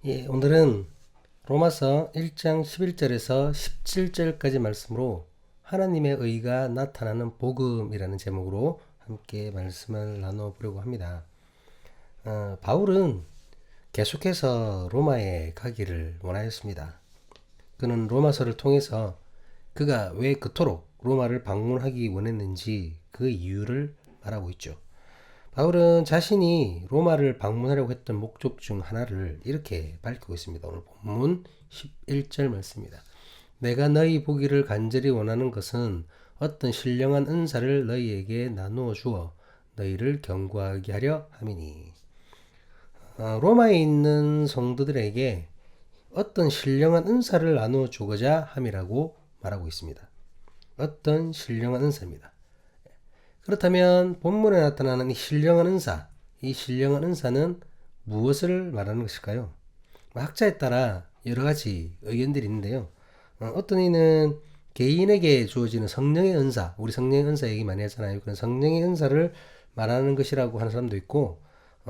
오늘은 로마서 1장 11절에서 17절까지 말씀으로 하나님의 의가 나타나는 복음이라는 제목으로 함께 말씀을 나눠보려고 합니다. 바울은 계속해서 로마에 가기를 원하였습니다. 그는 로마서를 통해서 그가 왜 그토록 로마를 방문하기 원했는지 그 이유를 말하고 있죠. 바울은 자신이 로마를 방문하려고 했던 목적 중 하나를 이렇게 밝히고 있습니다. 오늘 본문 11절 말씀입니다. 내가 너희 보기를 간절히 원하는 것은 어떤 신령한 은사를 너희에게 나누어 주어 너희를 견고하게 하려 함이니. 로마에 있는 성도들에게 어떤 신령한 은사를 나누어 주고자 함이라고 말하고 있습니다. 어떤 신령한 은사입니다. 그렇다면 본문에 나타나는 이 신령한 은사는 무엇을 말하는 것일까요? 학자에 따라 여러 가지 의견들이 있는데요. 어떤 이는 개인에게 주어지는 성령의 은사, 우리 성령의 은사 얘기 많이 하잖아요. 그런 성령의 은사를 말하는 것이라고 하는 사람도 있고,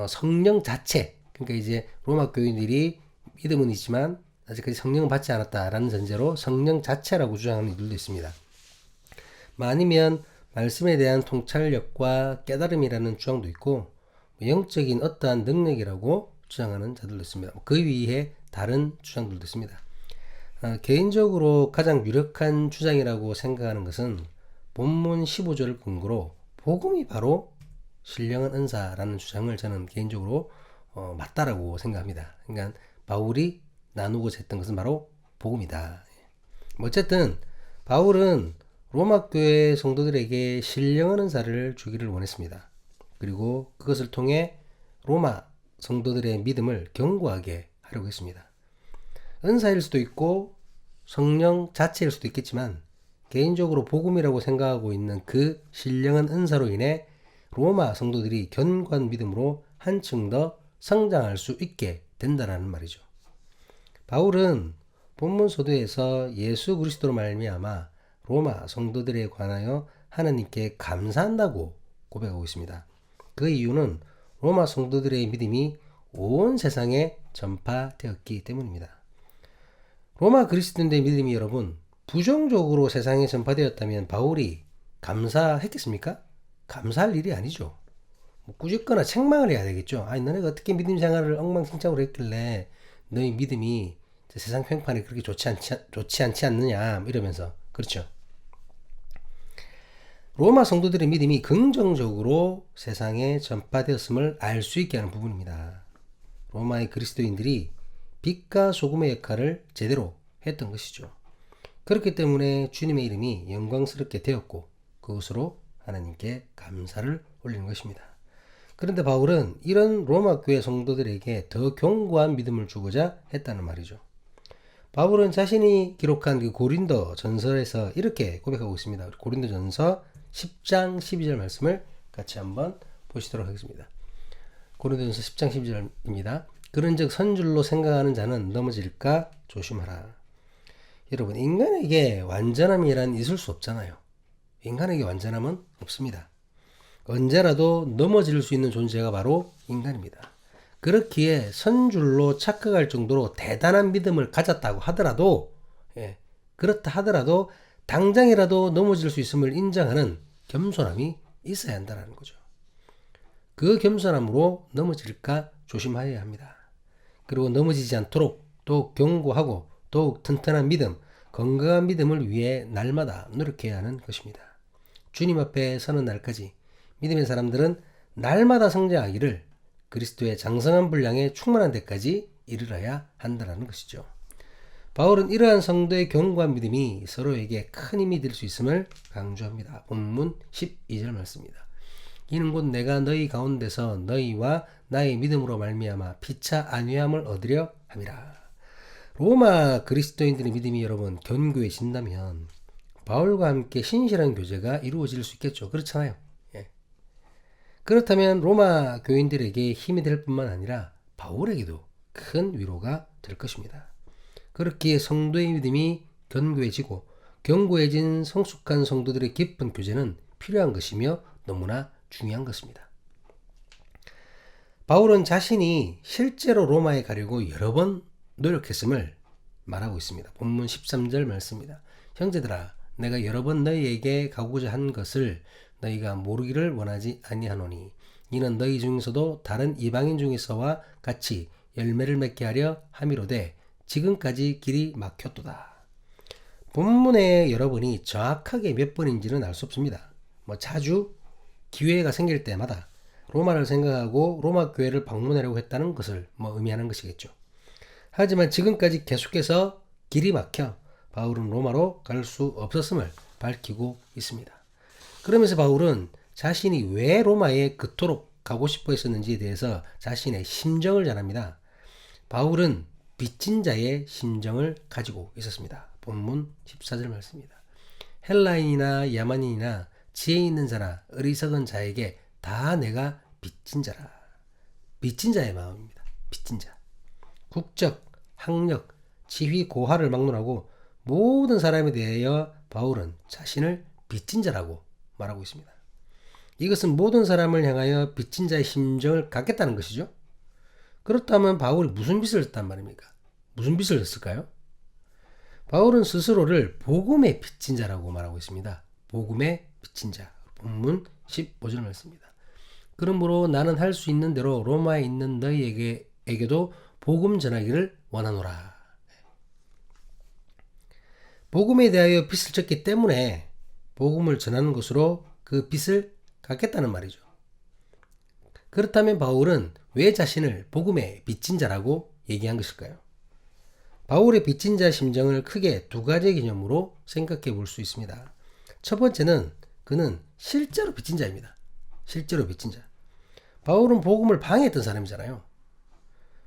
성령 자체, 그러니까 이제 로마 교인들이 믿음은 있지만 아직까지 성령을 받지 않았다라는 전제로 성령 자체라고 주장하는 이들도 있습니다. 아니면 말씀에 대한 통찰력과 깨달음이라는 주장도 있고, 영적인 어떠한 능력이라고 주장하는 자들도 있습니다. 그 위에 다른 주장들도 있습니다. 개인적으로 가장 유력한 주장이라고 생각하는 것은 본문 15절을 근거로 복음이 바로 신령한 은사라는 주장을 저는 개인적으로 맞다라고 생각합니다. 그러니까 바울이 나누고자 했던 것은 바로 복음이다. 어쨌든 바울은 로마 교회 성도들에게 신령한 은사를 주기를 원했습니다. 그리고 그것을 통해 로마 성도들의 믿음을 견고하게 하려고 했습니다. 은사일 수도 있고 성령 자체일 수도 있겠지만 개인적으로 복음이라고 생각하고 있는 그 신령한 은사로 인해 로마 성도들이 견고한 믿음으로 한층 더 성장할 수 있게 된다는 말이죠. 바울은 본문 서두에서 예수 그리스도로 말미암아 로마 성도들에 관하여 하나님께 감사한다고 고백하고 있습니다. 그 이유는 로마 성도들의 믿음이 온 세상에 전파되었기 때문입니다. 로마 그리스도인들의 믿음이 여러분 부정적으로 세상에 전파되었다면 바울이 감사했겠습니까? 감사할 일이 아니죠. 꾸짖거나 책망을 해야 되겠죠. 아니 너네가 어떻게 믿음 생활을 엉망진창으로 했길래 너희 믿음이 세상 평판에 그렇게 좋지 않지 않느냐 이러면서. 그렇죠. 로마 성도들의 믿음이 긍정적으로 세상에 전파되었음을 알 수 있게 하는 부분입니다. 로마의 그리스도인들이 빛과 소금의 역할을 제대로 했던 것이죠. 그렇기 때문에 주님의 이름이 영광스럽게 되었고 그것으로 하나님께 감사를 올리는 것입니다. 그런데 바울은 이런 로마 교회 성도들에게 더 견고한 믿음을 주고자 했다는 말이죠. 바울은 자신이 기록한 그 고린도 전서에서 이렇게 고백하고 있습니다. 고린도 전서 10장 12절 말씀을 같이 한번 보시도록 하겠습니다. 고린도전서 10장 12절입니다. 그런즉 선줄로 생각하는 자는 넘어질까 조심하라. 여러분 인간에게 완전함이란 있을 수 없잖아요. 인간에게 완전함은 없습니다. 언제라도 넘어질 수 있는 존재가 바로 인간입니다. 그렇기에 선줄로 착각할 정도로 대단한 믿음을 가졌다고 하더라도 그렇다 하더라도 당장이라도 넘어질 수 있음을 인정하는 겸손함이 있어야 한다는 거죠. 그 겸손함으로 넘어질까 조심하여야 합니다. 그리고 넘어지지 않도록 더욱 견고하고 더욱 튼튼한 믿음, 건강한 믿음을 위해 날마다 노력해야 하는 것입니다. 주님 앞에 서는 날까지 믿음의 사람들은 날마다 성장하기를 그리스도의 장성한 분량에 충만한 데까지 이르러야 한다는 것이죠. 바울은 이러한 성도의 견고한 믿음이 서로에게 큰 힘이 될 수 있음을 강조합니다. 본문 12절 말씀입니다. 이는 곧 내가 너희 가운데서 너희와 나의 믿음으로 말미암아 피차 안위함을 얻으려 함이라. 로마 그리스도인들의 믿음이 여러분 견고해진다면 바울과 함께 신실한 교제가 이루어질 수 있겠죠. 그렇잖아요. 그렇다면 로마 교인들에게 힘이 될 뿐만 아니라 바울에게도 큰 위로가 될 것입니다. 그렇기에 성도의 믿음이 견고해지고 견고해진 성숙한 성도들의 깊은 교제는 필요한 것이며 너무나 중요한 것입니다. 바울은 자신이 실제로 로마에 가려고 여러 번 노력했음을 말하고 있습니다. 본문 13절 말씀입니다. 형제들아 내가 여러 번 너희에게 가고자 한 것을 너희가 모르기를 원하지 아니하노니 이는 너희 중에서도 다른 이방인 중에서와 같이 열매를 맺게 하려 함이로되 지금까지 길이 막혔도다. 본문의 여러분이 정확하게 몇 번인지는 알 수 없습니다. 자주 기회가 생길 때마다 로마를 생각하고 로마 교회를 방문하려고 했다는 것을 의미하는 것이겠죠. 하지만 지금까지 계속해서 길이 막혀 바울은 로마로 갈 수 없었음을 밝히고 있습니다. 그러면서 바울은 자신이 왜 로마에 그토록 가고 싶어 했었는지에 대해서 자신의 심정을 전합니다. 바울은 빚진 자의 심정을 가지고 있었습니다. 본문 14절 말씀입니다. 헬라인이나 야만인이나 지혜 있는 자나 어리석은 자에게 다 내가 빚진 자라. 빚진 자의 마음입니다. 빚진 자. 국적, 학력, 지위, 고하를 막론하고 모든 사람에 대하여 바울은 자신을 빚진 자라고 말하고 있습니다. 이것은 모든 사람을 향하여 빚진 자의 심정을 갖겠다는 것이죠. 그렇다면 바울이 무슨 빚을 졌단 말입니까? 무슨 빚을 졌을까요? 바울은 스스로를 복음의 빚진 자라고 말하고 있습니다. 복음의 빚진 자. 본문 15절 말씀입니다. 그러므로 나는 할 수 있는 대로 로마에 있는 너희에게도 복음 전하기를 원하노라. 복음에 대하여 빚을 졌기 때문에 복음을 전하는 것으로 그 빚을 갚겠다는 말이죠. 그렇다면 바울은 왜 자신을 복음의 빚진 자라고 얘기한 것일까요? 바울의 빚진 자 심정을 크게 두 가지 개념으로 생각해 볼 수 있습니다. 첫 번째는 그는 실제로 빚진 자입니다. 실제로 빚진 자. 바울은 복음을 방해했던 사람이잖아요.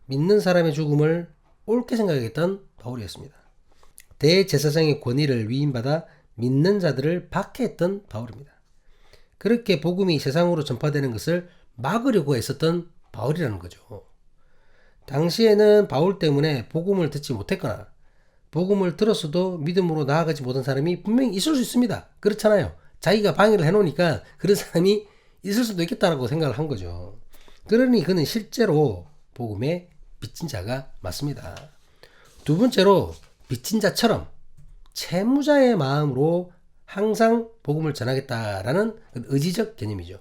믿는 사람의 죽음을 옳게 생각했던 바울이었습니다. 대제사장의 권위를 위임받아 믿는 자들을 박해했던 바울입니다. 그렇게 복음이 세상으로 전파되는 것을 막으려고 했었던 바울이라는 거죠. 당시에는 바울 때문에 복음을 듣지 못했거나 복음을 들었어도 믿음으로 나아가지 못한 사람이 분명히 있을 수 있습니다. 그렇잖아요. 자기가 방해를 해놓으니까 그런 사람이 있을 수도 있겠다라고 생각을 한 거죠. 그러니 그는 실제로 복음의 빚진 자가 맞습니다. 두 번째로 빚진 자처럼 채무자의 마음으로 항상 복음을 전하겠다라는 의지적 개념이죠.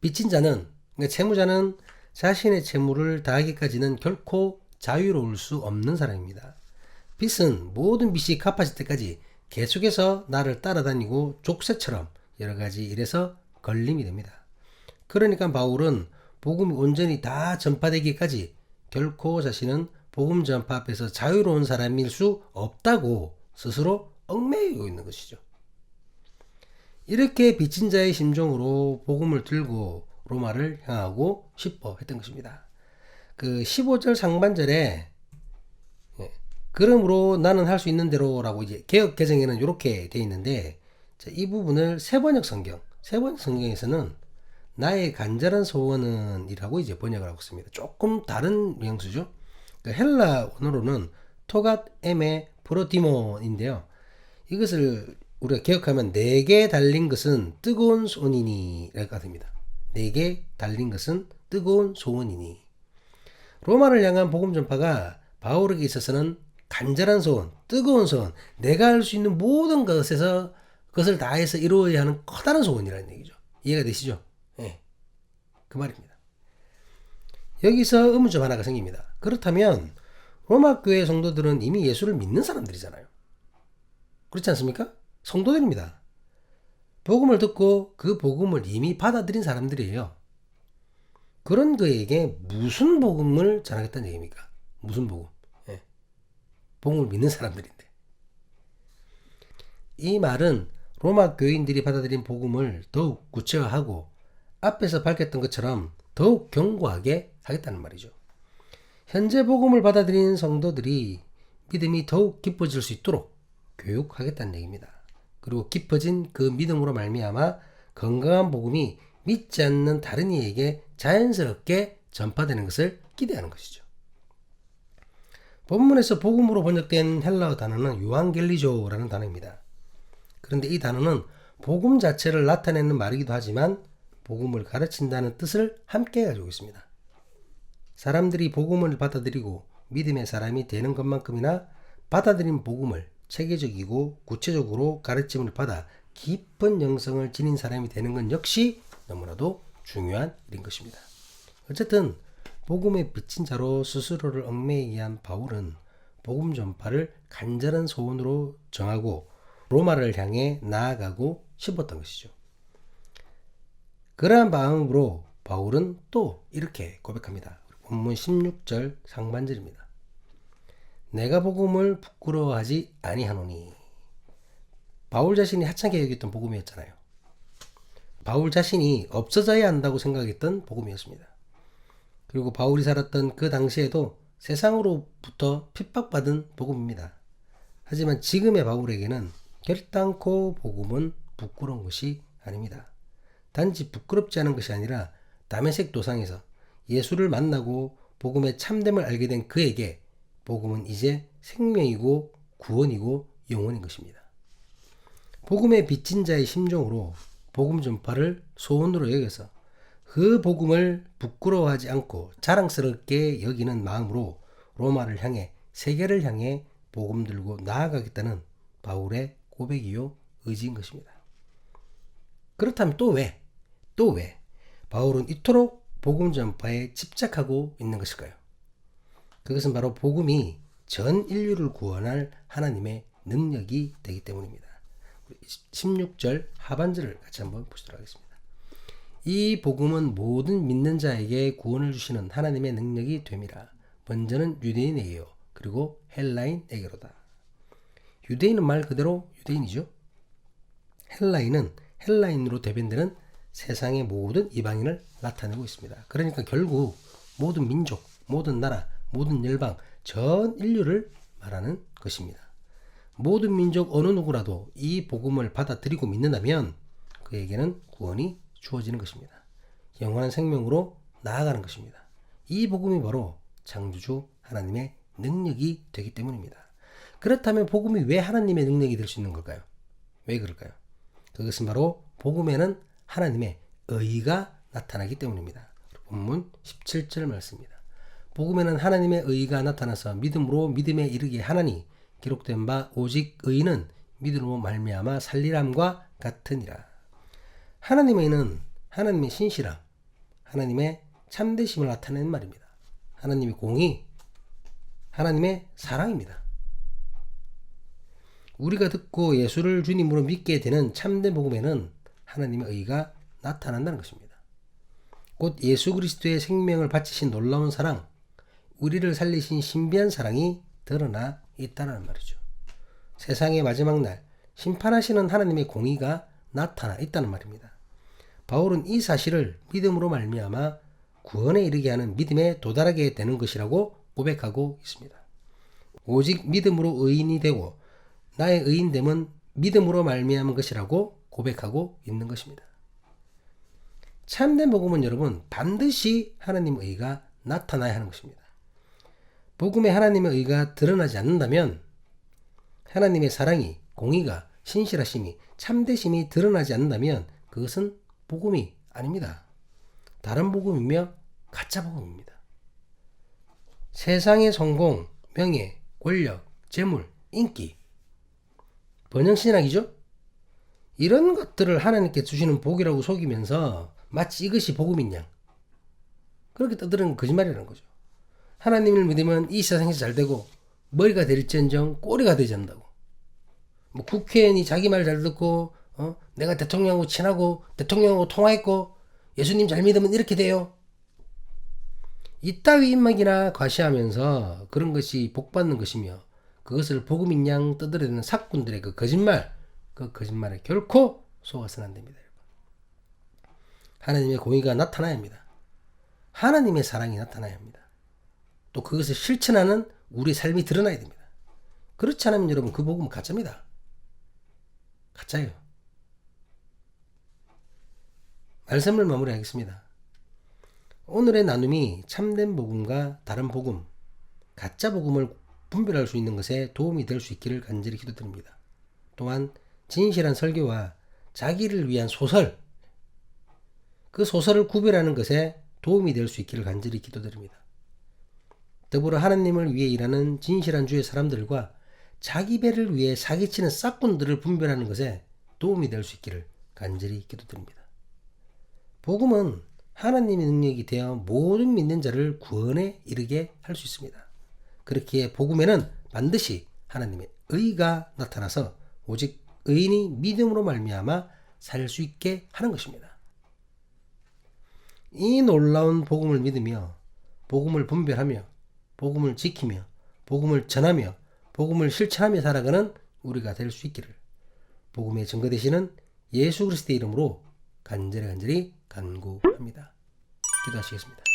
빚진 자는, 그러니까 채무자는 자신의 채무를 다하기까지는 결코 자유로울 수 없는 사람입니다. 빚은 모든 빚이 갚아질 때까지 계속해서 나를 따라다니고 족쇄처럼 여러 가지 일에서 걸림이 됩니다. 그러니까 바울은 복음이 온전히 다 전파되기까지 결코 자신은 복음 전파 앞에서 자유로운 사람일 수 없다고 스스로 얽매이고 있는 것이죠. 이렇게 빚진 자의 심정으로 복음을 들고 로마를 향하고 싶어 했던 것입니다. 그 15절 상반절에 그러므로 나는 할 수 있는 대로라고 이제 개역 개정에는 이렇게 되어 있는데, 이 부분을 세번역 성경에서는 나의 간절한 소원은 이라고 이제 번역을 하고 있습니다. 조금 다른 뉘앙스죠. 헬라 원어로는 토갓 에메 프로티몬인데요. 이것을 우리가 기억하면 내게 달린 것은 뜨거운 소원이니 라고 됩니다. 내게 달린 것은 뜨거운 소원이니. 로마를 향한 복음 전파가 바울에게 있어서는 간절한 소원, 뜨거운 소원, 내가 할 수 있는 모든 것을 다해서 이루어야 하는 커다란 소원이라는 얘기죠. 이해가 되시죠? 네. 그 말입니다. 여기서 의문점 하나가 생깁니다. 그렇다면 로마 교회 성도들은 이미 예수를 믿는 사람들이잖아요. 그렇지 않습니까? 성도들입니다. 복음을 듣고 그 복음을 이미 받아들인 사람들이에요. 그런 그에게 무슨 복음을 전하겠다는 얘기입니까? 무슨 복음? 복음을 믿는 사람들인데. 이 말은 로마 교인들이 받아들인 복음을 더욱 구체화하고 앞에서 밝혔던 것처럼 더욱 견고하게 하겠다는 말이죠. 현재 복음을 받아들이는 성도들이 믿음이 더욱 깊어질 수 있도록 교육하겠다는 얘기입니다. 그리고 깊어진 그 믿음으로 말미암아 건강한 복음이 믿지 않는 다른 이에게 자연스럽게 전파되는 것을 기대하는 것이죠. 본문에서 복음으로 번역된 헬라어 단어는 유앙겔리조라는 단어입니다. 그런데 이 단어는 복음 자체를 나타내는 말이기도 하지만 복음을 가르친다는 뜻을 함께 가지고 있습니다. 사람들이 복음을 받아들이고 믿음의 사람이 되는 것만큼이나 받아들인 복음을 체계적이고 구체적으로 가르침을 받아 깊은 영성을 지닌 사람이 되는 건 역시 너무나도 중요한 일인 것입니다. 어쨌든 복음의 빚진 자로 스스로를 얽매이게 한 바울은 복음 전파를 간절한 소원으로 정하고 로마를 향해 나아가고 싶었던 것이죠. 그러한 마음으로 바울은 또 이렇게 고백합니다. 본문 16절 상반절입니다. 내가 복음을 부끄러워하지 아니하노니. 바울 자신이 하찮게 여겼던 복음이었잖아요. 바울 자신이 없어져야 한다고 생각했던 복음이었습니다. 그리고 바울이 살았던 그 당시에도 세상으로부터 핍박받은 복음입니다. 하지만 지금의 바울에게는 결단코 복음은 부끄러운 것이 아닙니다. 단지 부끄럽지 않은 것이 아니라 다메섹 도상에서 예수를 만나고 복음의 참됨을 알게 된 그에게 복음은 이제 생명이고 구원이고 영원인 것입니다. 복음의 빚진 자의 심정으로 복음 전파를 소원으로 여겨서 그 복음을 부끄러워하지 않고 자랑스럽게 여기는 마음으로 로마를 향해 세계를 향해 복음 들고 나아가겠다는 바울의 고백이요 의지인 것입니다. 그렇다면 또 왜 바울은 이토록 복음 전파에 집착하고 있는 것일까요? 그것은 바로 복음이 전 인류를 구원할 하나님의 능력이 되기 때문입니다. 16절 하반절을 같이 한번 보시도록 하겠습니다. 이 복음은 모든 믿는 자에게 구원을 주시는 하나님의 능력이 됨이라. 먼저는 유대인에게요. 그리고 헬라인에게로다. 유대인은 말 그대로 유대인이죠. 헬라인은 헬라인으로 대변되는 세상의 모든 이방인을 나타내고 있습니다. 그러니까 결국 모든 민족, 모든 나라, 모든 열방, 전 인류를 말하는 것입니다. 모든 민족 어느 누구라도 이 복음을 받아들이고 믿는다면 그에게는 구원이 주어지는 것입니다. 영원한 생명으로 나아가는 것입니다. 이 복음이 바로 창조주 하나님의 능력이 되기 때문입니다. 그렇다면 복음이 왜 하나님의 능력이 될 수 있는 걸까요? 왜 그럴까요? 그것은 바로 복음에는 하나님의 의가 나타나기 때문입니다. 본문 17절 말씀입니다. 복음에는 하나님의 의가 나타나서 믿음으로 믿음에 이르게 하나니 기록된 바 오직 의는 믿음으로 말미암아 살리람과 같으니라. 하나님의 의는 하나님의 신실함, 하나님의 참되심을 나타내는 말입니다. 하나님의 공의, 하나님의 사랑입니다. 우리가 듣고 예수를 주님으로 믿게 되는 참된 복음에는 하나님의 의가 나타난다는 것입니다. 곧 예수 그리스도의 생명을 바치신 놀라운 사랑, 우리를 살리신 신비한 사랑이 드러나 있다는 말이죠. 세상의 마지막 날 심판하시는 하나님의 공의가 나타나 있다는 말입니다. 바울은 이 사실을 믿음으로 말미암아 구원에 이르게 하는 믿음에 도달하게 되는 것이라고 고백하고 있습니다. 오직 믿음으로 의인이 되고 나의 의인됨은 믿음으로 말미암은 것이라고 고백하고 있는 것입니다. 참된 복음은 여러분 반드시 하나님의 의가 나타나야 하는 것입니다. 복음에 하나님의 의가 드러나지 않는다면 하나님의 사랑이, 공의가, 신실하심이, 참되심이 드러나지 않는다면 그것은 복음이 아닙니다. 다른 복음이며 가짜 복음입니다. 세상의 성공, 명예, 권력, 재물, 인기, 번영신학이죠? 이런 것들을 하나님께 주시는 복이라고 속이면서 마치 이것이 복음인 양 그렇게 떠드는 거짓말이라는 거죠. 하나님을 믿으면 이 세상에서 잘 되고 머리가 될지언정 꼬리가 되지 않는다고. 뭐 국회의원이 자기 말 잘 듣고 내가 대통령하고 친하고 대통령하고 통화했고 예수님 잘 믿으면 이렇게 돼요. 이따위 입막이나 과시하면서 그런 것이 복받는 것이며 그것을 복음인 양 떠들어대는 사꾼들의 그 거짓말에 결코 속아서는 안 됩니다. 하나님의 공의가 나타나야 합니다. 하나님의 사랑이 나타나야 합니다. 또 그것을 실천하는 우리의 삶이 드러나야 됩니다. 그렇지 않으면 여러분 그 복음은 가짜입니다. 가짜예요. 말씀을 마무리하겠습니다. 오늘의 나눔이 참된 복음과 다른 복음, 가짜 복음을 분별할 수 있는 것에 도움이 될 수 있기를 간절히 기도드립니다. 또한 진실한 설교와 자기를 위한 소설, 그 소설을 구별하는 것에 도움이 될 수 있기를 간절히 기도드립니다. 더불어 하나님을 위해 일하는 진실한 주의 사람들과 자기 배를 위해 사기치는 싹군들을 분별하는 것에 도움이 될 수 있기를 간절히 기도드립니다. 복음은 하나님의 능력이 되어 모든 믿는 자를 구원에 이르게 할 수 있습니다. 그렇기에 복음에는 반드시 하나님의 의가 나타나서 오직 의인이 믿음으로 말미암아 살 수 있게 하는 것입니다. 이 놀라운 복음을 믿으며 복음을 분별하며 복음을 지키며 복음을 전하며 복음을 실천하며 살아가는 우리가 될 수 있기를 복음의 증거 되시는 예수 그리스도의 이름으로 간절히 간구합니다. 기도하시겠습니다.